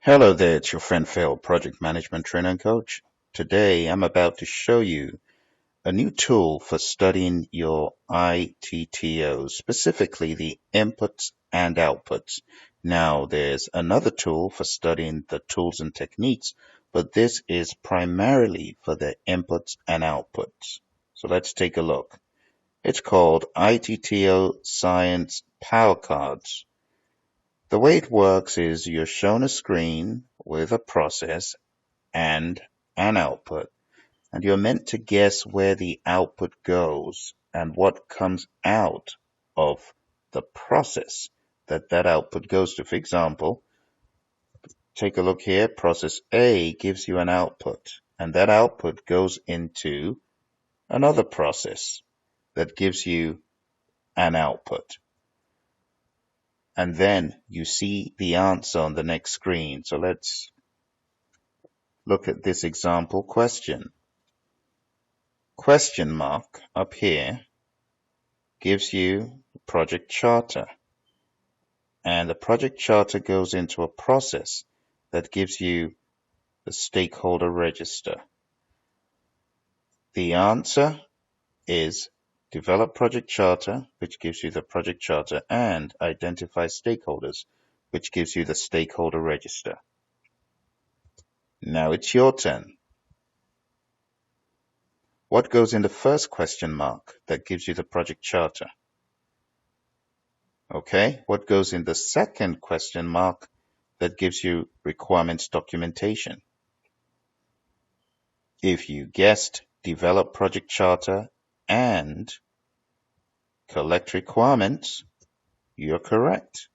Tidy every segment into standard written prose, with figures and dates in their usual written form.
Hello there, it's your friend Phil, Project Management Trainer and Coach. Today I'm about to show you a new tool for studying your ITTOs, specifically the inputs and outputs. Now there's another tool for studying the tools and techniques, but this is primarily for the inputs and outputs. So let's take a look. It's called ITTO Science Power Cards. The way it works is you're shown a screen with a process and an output, and you're meant to guess where the output goes and what comes out of the process that output goes to. For example, take a look here. Process A gives you an output, and that output goes into another process that gives you an output. And then you see the answer on the next screen. So let's look at this example question. Question mark up here gives you the project charter. And the project charter goes into a process that gives you the stakeholder register. The answer is develop project charter, which gives you the project charter, and identify stakeholders, which gives you the stakeholder register. Now it's your turn. What goes in the first question mark that gives you the project charter? Okay, what goes in the second question mark that gives you requirements documentation? If you guessed develop project charter and collect requirements, you're correct.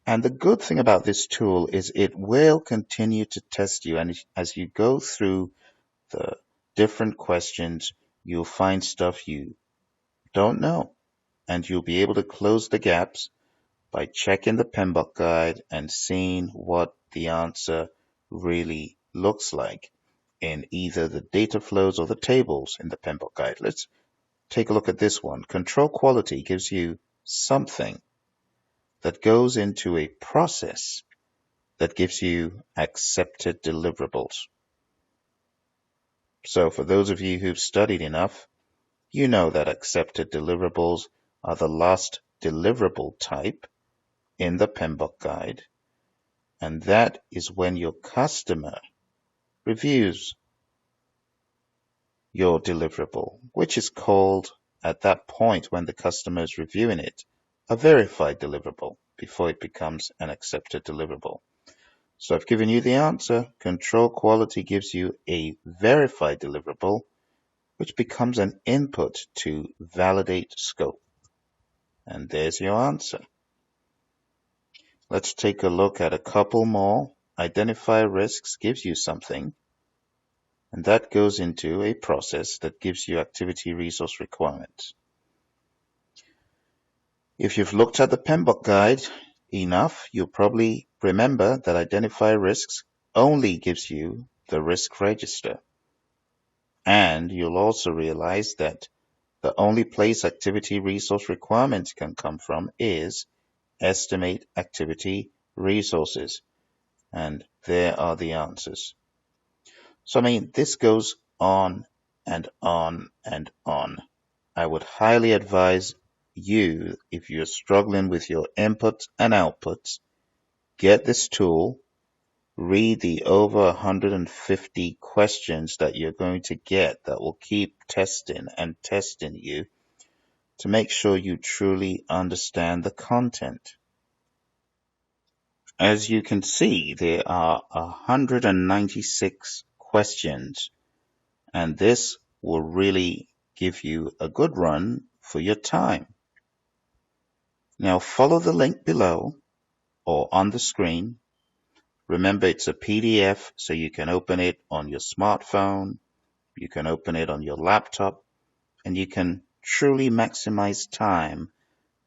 And the good thing about this tool is it will continue to test you, and as you go through the different questions, you'll find stuff you don't know, and you'll be able to close the gaps by checking the PMBOK guide and seeing what the answer really looks like in either the data flows or the tables in the PMBOK guide. Let's take a look at this one. Control quality gives you something that goes into a process that gives you accepted deliverables. So for those of you who've studied enough, you know that accepted deliverables are the last deliverable type in the PMBOK guide, and that is when your customer reviews your deliverable, which is called, at that point when the customer is reviewing it, a verified deliverable before it becomes an accepted deliverable. So I've given you the answer. Control quality gives you a verified deliverable, which becomes an input to validate scope. And there's your answer. Let's take a look at a couple more. Identify risks gives you something, and that goes into a process that gives you activity resource requirements. If you've looked at the PMBOK guide enough, you'll probably remember that identify risks only gives you the risk register. And you'll also realize that the only place activity resource requirements can come from is estimate activity resources. And there are the answers. So, this goes on and on and on. I would highly advise you, if you're struggling with your inputs and outputs, get this tool, read the over 150 questions that you're going to get that will keep testing and testing you to make sure you truly understand the content. As you can see, there are 196 questions, and this will really give you a good run for your time. Now follow the link below or on the screen. Remember, it's a PDF, so you can open it on your smartphone, you can open it on your laptop, and you can truly maximize time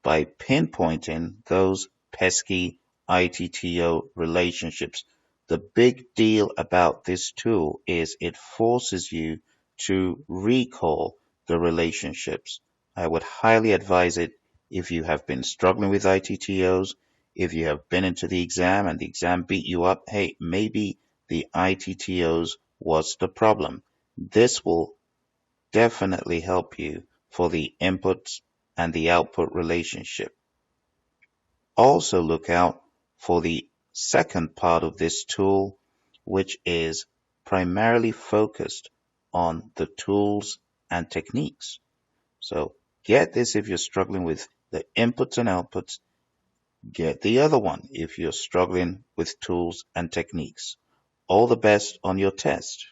by pinpointing those pesky ITTO relationships. The big deal about this tool is it forces you to recall the relationships. I would highly advise it if you have been struggling with ITTOs, If you have been into the exam and the exam beat you up, hey, maybe the ITTOs was the problem. This will definitely help you for the input and the output relationship. Also look out for the second part of this tool, which is primarily focused on the tools and techniques. So get this if you're struggling with the inputs and outputs. Get the other one if you're struggling with tools and techniques. All the best on your test.